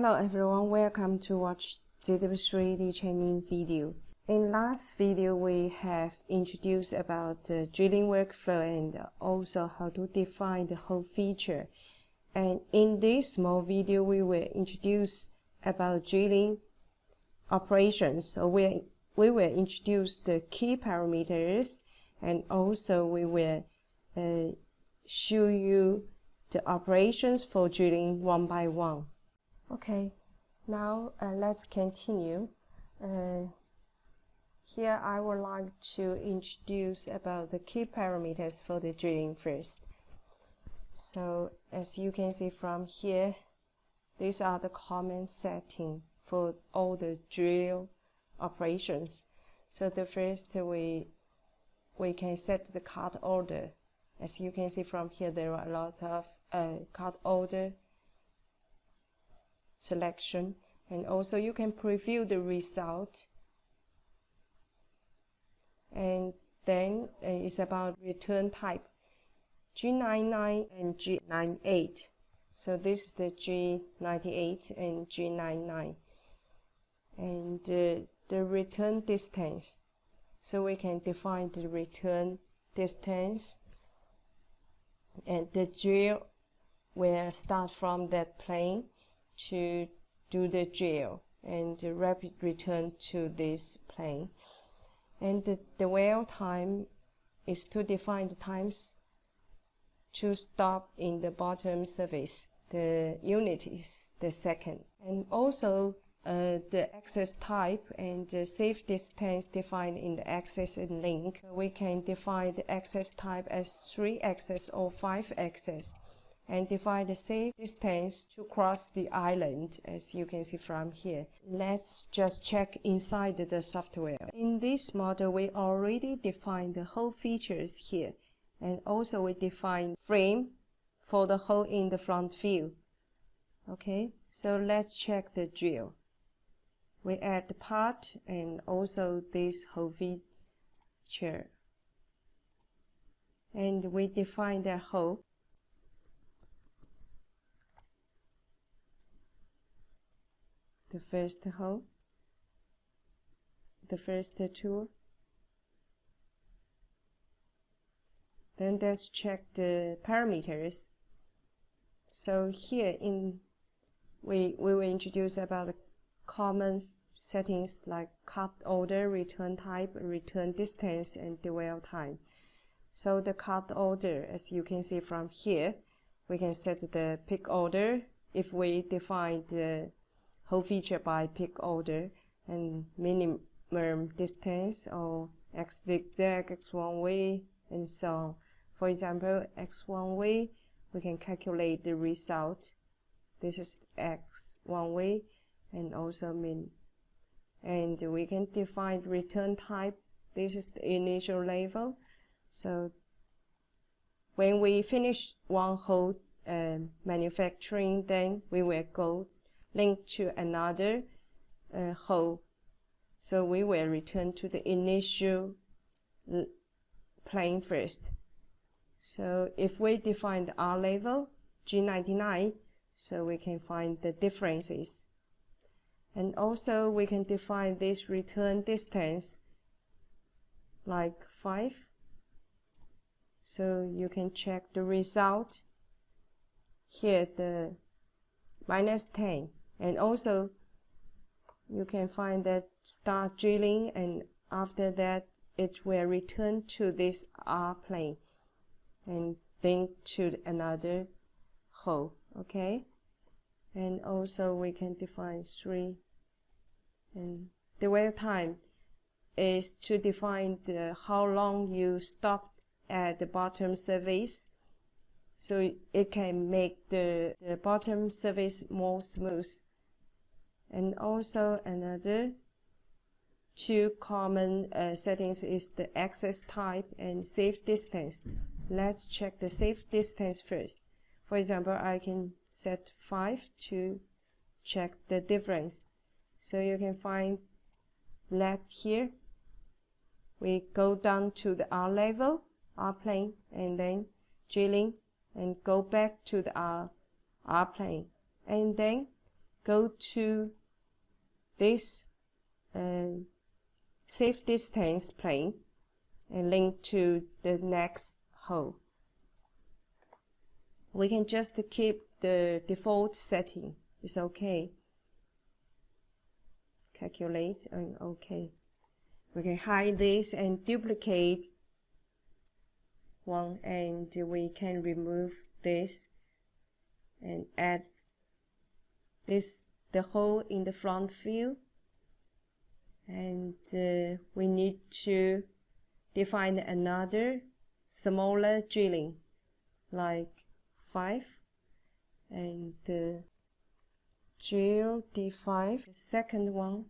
Hello everyone, welcome to watch ZW3D training video. In last video we have introduced about the drilling workflow and also how to define the whole feature. And in this small video we will introduce about drilling operations. So we will introduce the key parameters, and also we will show you the operations for drilling one by one. Okay, now let's continue. Here I would like to introduce about the key parameters for the drilling first. So as you can see from here, these are the common settings for all the drill operations. So the first we can set the cut order. As you can see from here, there are a lot of cut order selection, and also you can preview the result. And then it's about return type G99 and G98. So this is the G98 and G99. And the return distance, so we can define the return distance, and the drill will start from that plane to do the drill and the rapid return to this plane. And the dwell time is to define the times to stop in the bottom surface. The unit is the second. And also the access type and the safe distance defined in the access and link. We can define the access type as 3-axis or 5-axis, and define the safe distance to cross the island, as you can see from here. Let's just check inside the software. In this model, we already defined the whole features here, and also we define frame for the hole in the front view. Okay, so let's check the drill. We add the part and also this whole feature, and we define the hole. The first hole, the first tool. Then let's check the parameters. So here we will introduce about the common settings like cut order, return type, return distance, and dwell time. So the cut order, as you can see from here, we can set the pick order if we define the whole feature by pick order, and minimum distance or x zigzag, x one way, and so on. For example, x one way, we can calculate the result. This is x one way, and also min. And we can define return type. This is the initial level. So when we finish one hole manufacturing, then we will go link to another hole. So we will return to the initial plane first. So if we define the R level, G99, so we can find the differences. And also we can define this return distance like 5. So you can check the result. Here the -10. And also you can find that start drilling, and after that it will return to this R plane and then to another hole. Okay, and also we can define 3. And the dwell time is to define how long you stopped at the bottom surface, so it can make the bottom surface more smooth. And also another two common settings is the access type and safe distance. Let's check the safe distance first. For example, I can set 5 to check the difference. So you can find that here we go down to the R level, R plane, and then drilling, and go back to the R plane, and then go to this safe distance plane and link to the next hole. We can just keep the default setting. It's okay. Calculate and OK. We can hide this and duplicate one, and we can remove this and add this the hole in the front view, and we need to define another smaller drilling like 5, and drill D5, the second one.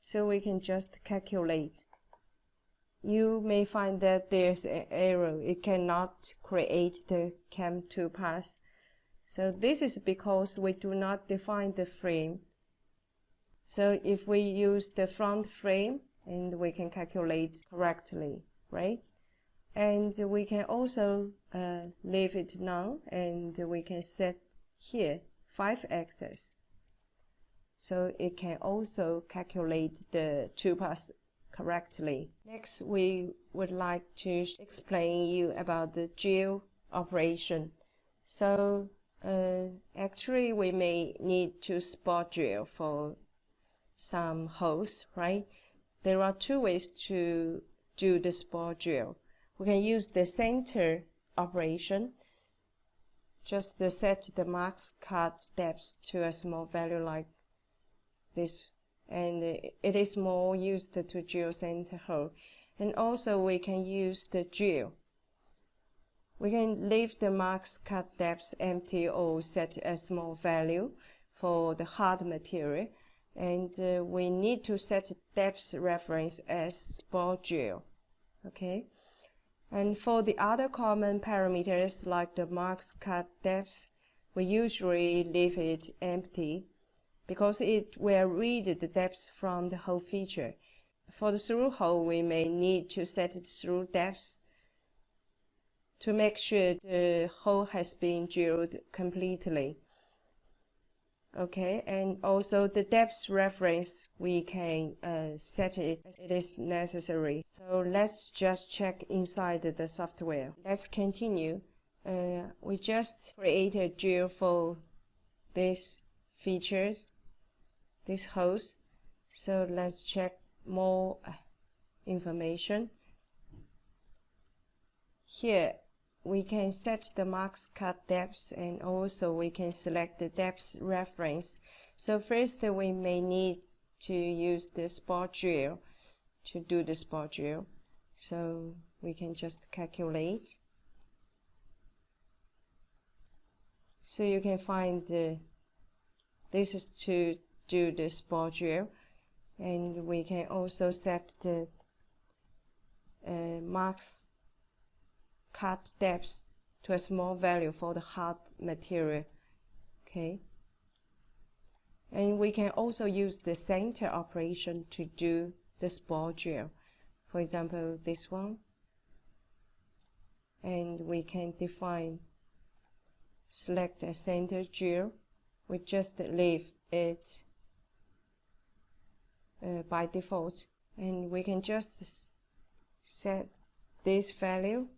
So we can just calculate. You may find that there's an error. It cannot create the cam2 path. So this is because we do not define the frame. So if we use the front frame, and we can calculate correctly, right? And we can also leave it none, and we can set here 5-axis. So it can also calculate the 2 paths correctly. Next, we would like to explain you about the drill operation. So actually we may need to spot drill for some holes, right? There are 2 ways to do the spot drill. We can use the center operation, just to set the max cut depth to a small value like this, and it is more used to drill center hole. And also we can use the drill. We can leave the max cut depth empty or set a small value for the hard material, and we need to set depth reference as spot drill. Okay. And for the other common parameters like the max cut depth, we usually leave it empty because it will read the depth from the hole feature. For the through hole, we may need to set it through depth to make sure the hole has been drilled completely. Okay, and also the depth reference, we can set it as it is necessary. So let's just check inside the software. Let's continue. We just created a drill for these features, these holes. So let's check more information. Here we can set the max cut depth, and also we can select the depth reference. So first we may need to use the spot drill to do the spot drill. So we can just calculate. So you can find this is to do the spot drill, and we can also set the max cut depth to a small value for the hard material. Okay, and we can also use the center operation to do the spot drill. For example, this one, and we can define, select a center drill. We just leave it by default, and we can just set this value,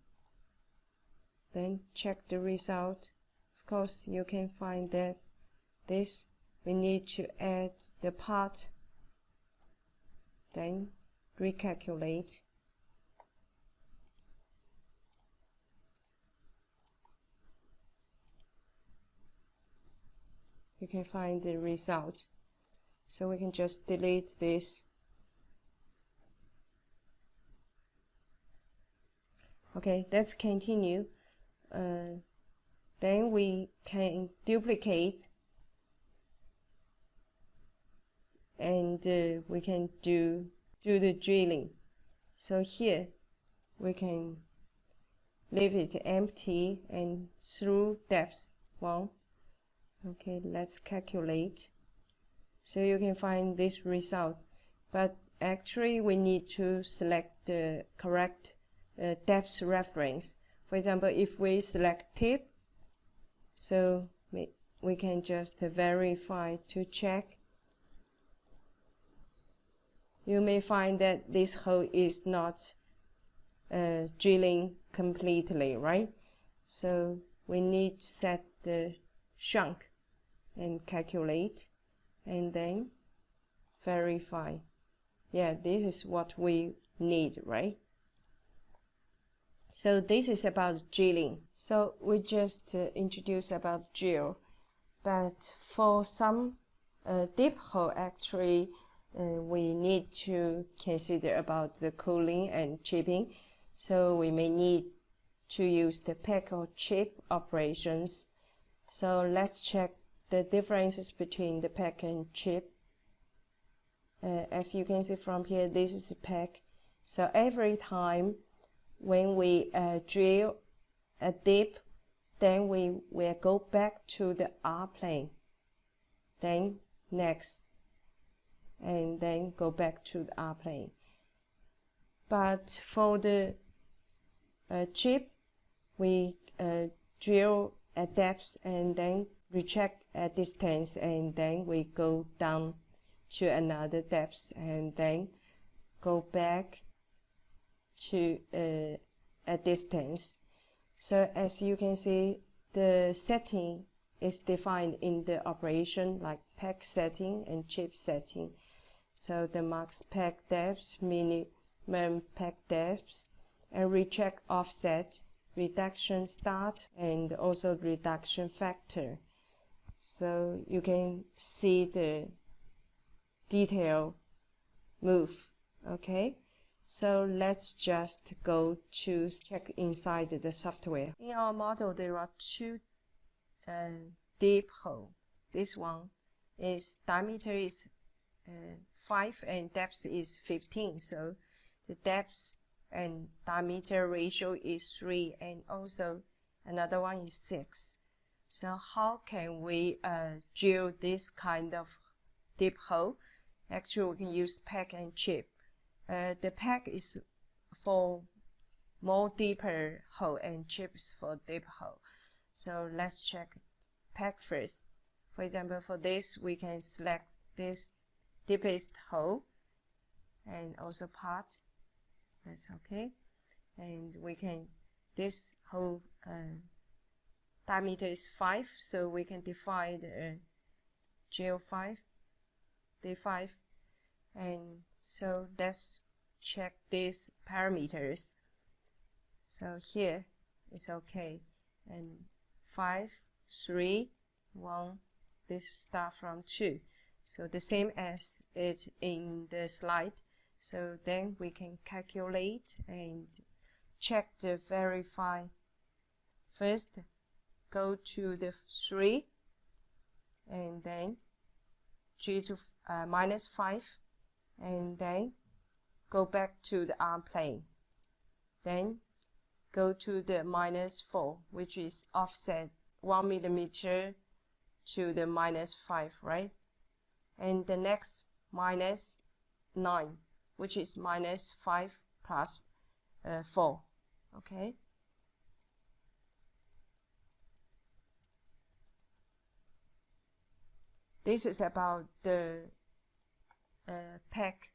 then check the result. Of course, you can find that this we need to add the part, then recalculate. You can find the result. So we can just delete this. Okay, let's continue. Then we can duplicate, and we can do the drilling. So here we can leave it empty and through depth 1. Okay, let's calculate. So you can find this result, but actually we need to select the correct depth reference. For example, if we select tip, So we can just verify to check. You may find that this hole is not drilling completely, right? So we need to set the shrunk and calculate and then verify. Yeah, this is what we need, right? So this is about drilling. So we just introduced about drill, but for some deep hole, actually we need to consider about the cooling and chipping. So we may need to use the pack or chip operations. So let's check the differences between the pack and chip. As you can see from here, this is a pack. So every time when we drill a dip, then we will go back to the R plane, then next, and then go back to the R plane. But for the chip, we drill at depth and then recheck at distance, and then we go down to another depth and then go back to a distance. So as you can see, the setting is defined in the operation like pack setting and chip setting. So the max pack depth, minimum pack depth, and recheck offset, reduction start, and also reduction factor. So you can see the detail move. Okay, so let's just go to check inside the software. In our model, there are two deep hole. This one is diameter is 5 and depth is 15. So the depth and diameter ratio is 3, and also another one is 6. So how can we drill this kind of deep hole? Actually, we can use pack and chip. The pack is for more deeper hole and chips for deep hole. So let's check pack first. For example, for this, we can select this deepest hole and also part. That's okay. And we can, this hole diameter is 5, so we can define the G05, D5, and so let's check these parameters. So here it's okay, and 5, 3, 1, this start from 2, so the same as it in the slide. So then we can calculate and check the verify. First, go to the 3, and then G to -5, and then go back to the arm plane. Then go to the -4, which is offset 1 millimeter to the -5, right? And the next -9, which is -5 plus 4, okay? This is about the pack.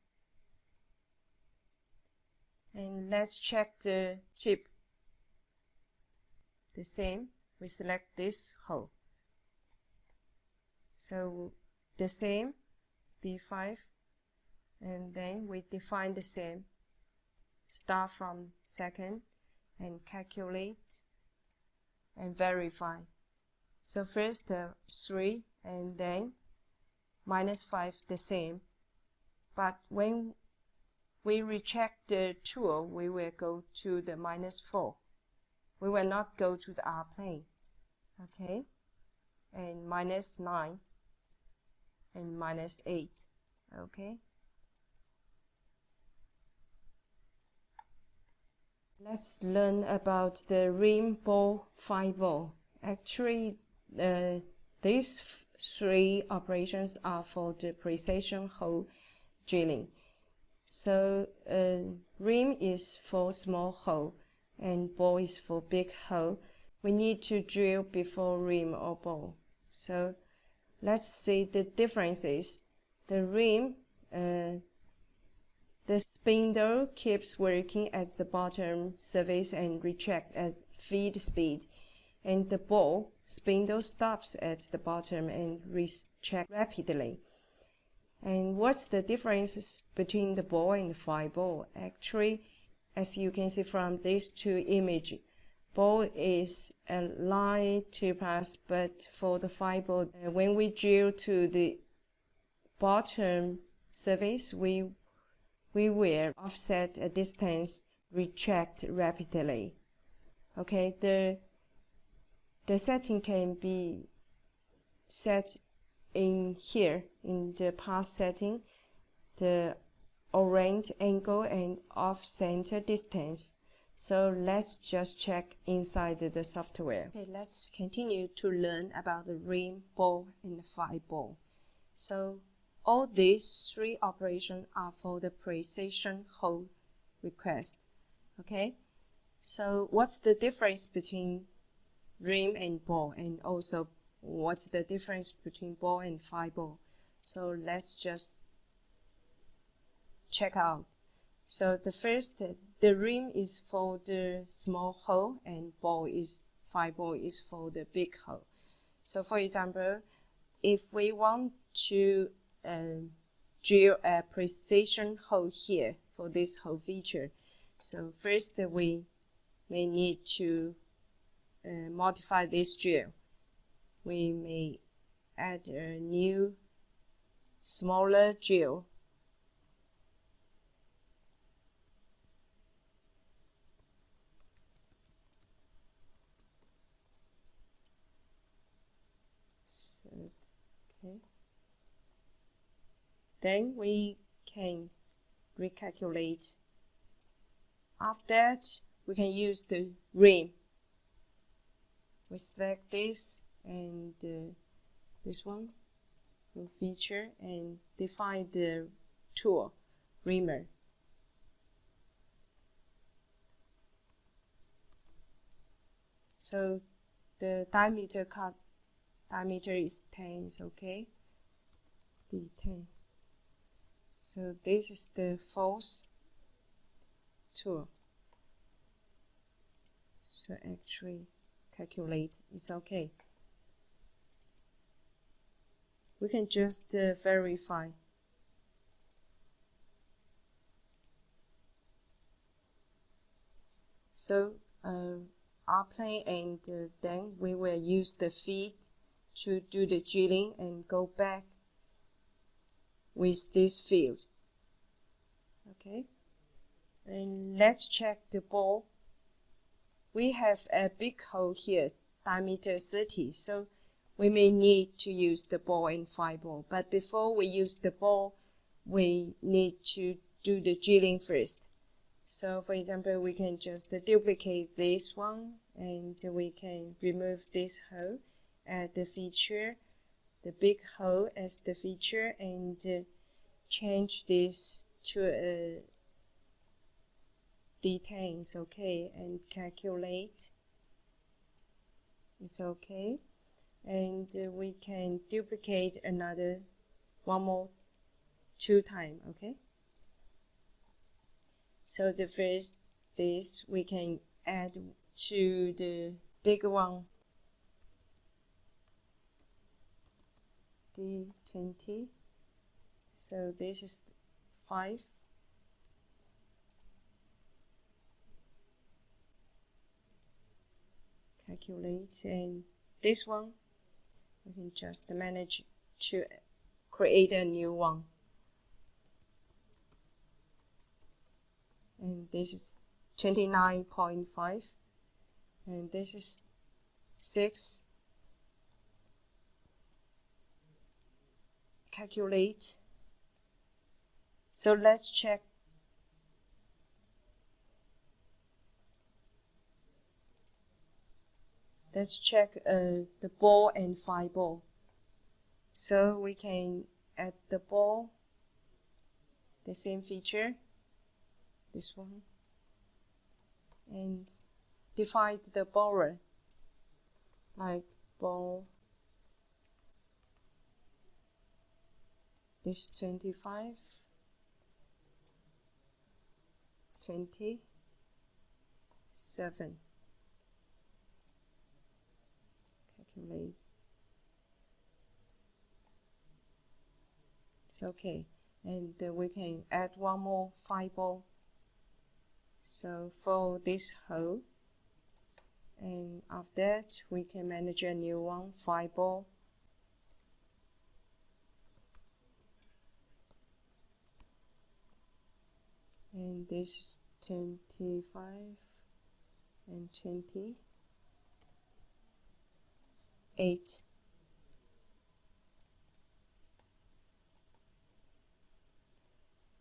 And let's check the chip. The same, we select this hole. So the same, D5, and then we define the same. Start from second and calculate and verify. So first 3 and then -5 the same. But when we recheck the tool, we will go to the -4. We will not go to the R plane. Okay? And -9 and -8. Okay? Let's learn about the rim, ball, fiber. Actually, these 3 operations are for the precision hole drilling. So rim is for small hole and ball is for big hole, we need to drill before rim or ball. So let's see the differences. The rim, the spindle keeps working at the bottom surface and retract at feed speed, and the ball spindle stops at the bottom and retracts rapidly. And what's the difference between the ball and the fly ball? Actually, as you can see from these two images, ball is a line to pass, but for the fly ball, when we drill to the bottom surface, we will offset a distance, retract rapidly. Okay, the setting can be set in here in the path setting, the orange angle and off-center distance. So let's just check inside the software. Okay, let's continue to learn about the rim, ball, and the fly ball. So all these three operations are for the precision hole request. Okay, so what's the difference between rim and ball, and also what's the difference between ball and fly ball? So let's just check out. So the first, the rim is for the small hole, and fly ball is for the big hole. So for example, if we want to drill a precision hole here for this hole feature, so first we may need to modify this drill. We may add a new smaller drill. So, okay. Then we can recalculate. After that, we can use the rim. We select this and this one will feature and define the tool, rimmer. So the diameter is 10, is okay. D10. So this is the false tool. So actually calculate, it's okay. We can just verify. So our plane, and then we will use the feed to do the drilling and go back with this field. Okay, and let's check the ball. We have a big hole here, diameter 30, so we may need to use the ball and fly ball. But before we use the ball, we need to do the drilling first. So for example, we can just duplicate this one, and we can remove this hole, add the feature, the big hole as the feature, and change this to a D10, it's okay, and calculate, it's okay. And we can duplicate another two times, okay. So the first, this we can add to the big one, D20. So this is 5. Calculate, and this one we can just manage to create a new one. And this is 29.5, and this is 6. Calculate. So let's check. Let's check the ball and fly ball. So we can add the ball, the same feature, this one, and divide the borrower. like ball. This 25, 27. Calculate. It's okay. And we can add one more 5 ball. So for this hole, and after that we can manage a new one, 5 ball. And this is 25 and 28.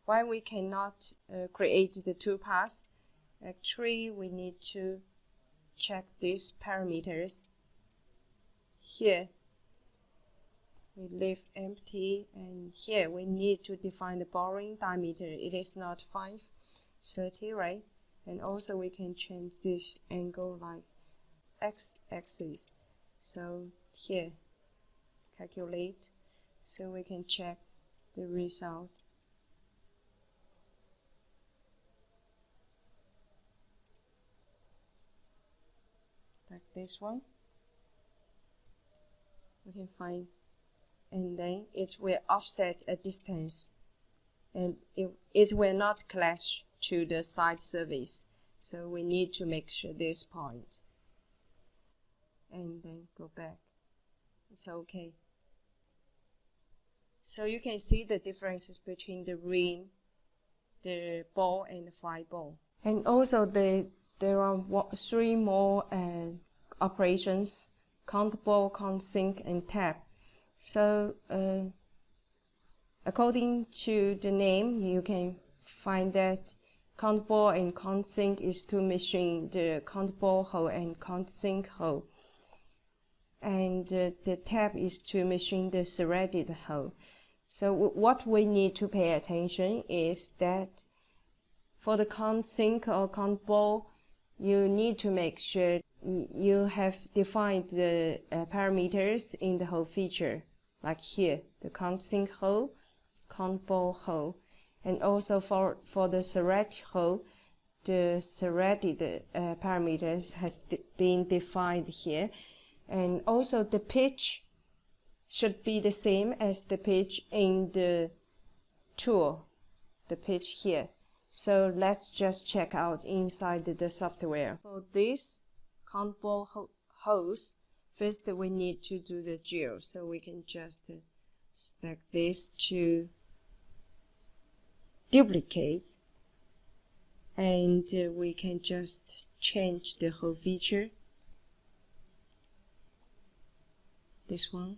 Why we cannot create the 2 paths? Actually, we need to check these parameters. Here we leave empty, and here we need to define the boring diameter. It is not 530, right? And also we can change this angle like x-axis. So here, calculate, so we can check the result. Like this one, we can find, and then it will offset a distance, and it will not clash to the side surface. So we need to make sure this point, and then go back. It's okay. So you can see the differences between the rim, the ball, and the 5 ball. And also there are 3 more operations: count ball, count sink, and tap. So according to the name, you can find that count ball and count sink is to machine the count ball hole and count sink hole, and the tap is to machine the serrated hole. So what we need to pay attention is that for the count sink or count ball, you need to make sure you have defined the parameters in the hole feature, like here, the count sink hole, count ball hole. And also for the serrated hole, the serrated parameters has been defined here. And also the pitch should be the same as the pitch in the tool, the pitch here. So let's just check out inside the software. For this count ball holes, first we need to do the drill. So we can just select this to duplicate, and we can just change the hole feature, this one,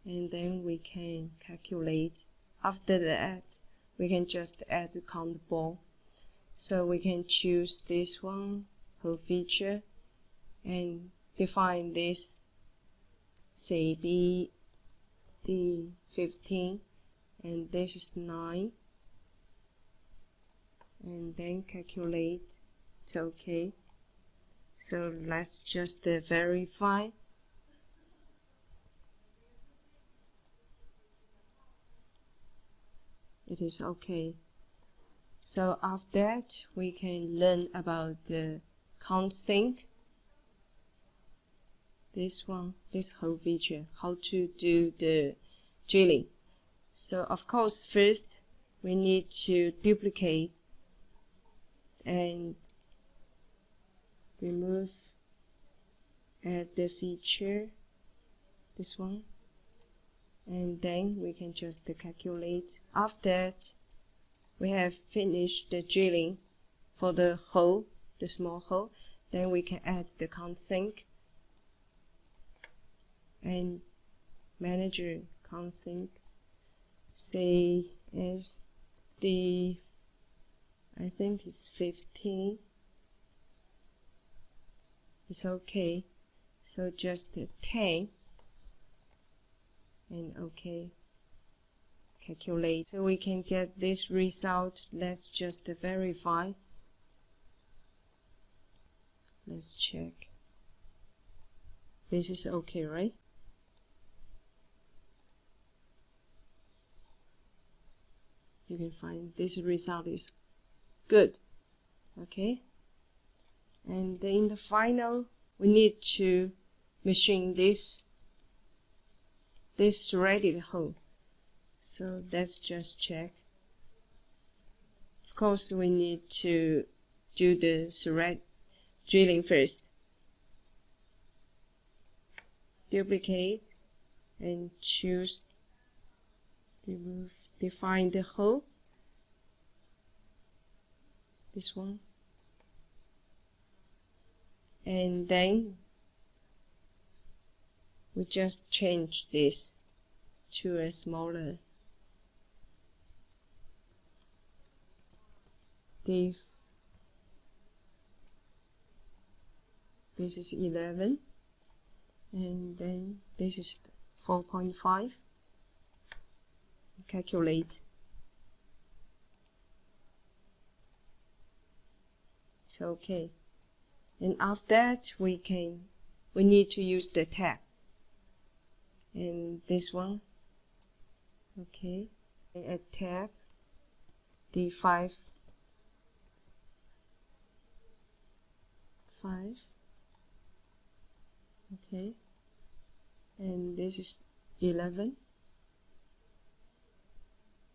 and then we can calculate. After that, we can just add the count ball. So we can choose this one, hole feature, and define this, say BD 15, and this is 9, and then calculate. It's okay. So let's just verify. It is okay. So after that, we can learn about the count sink. This one, this whole feature, how to do the drilling. So of course, first we need to duplicate and remove, add the feature, this one, and then we can just calculate. After that, we have finished the drilling for the hole, the small hole. Then we can add the count sink and manage count sink. Say as the, I think it's 15. It's okay. So just 10. And okay, calculate. So we can get this result. Let's just verify. Let's check. This is okay, right? You can find this result is good. Okay, and in the final we need to machine this threaded hole. So let's just check. Of course, we need to do the thread drilling first. Duplicate and choose remove, define the hole. This one. And then we just change this to a smaller div. This is 11, and then this is 4.5. Calculate. It's okay. And after that we need to use the tab. And this one, okay, add tab, D5, 5, okay, and this is 11.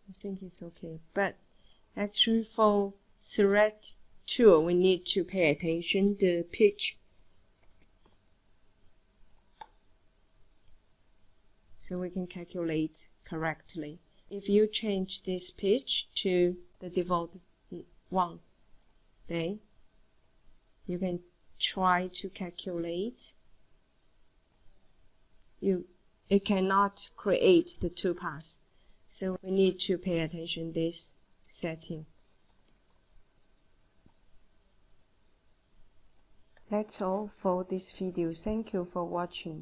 I think it's okay, but actually for thread tool we need to pay attention the pitch. So we can calculate correctly. If you change this pitch to the default one, then you can try to calculate. It cannot create the two paths. So we need to pay attention to this setting. That's all for this video. Thank you for watching.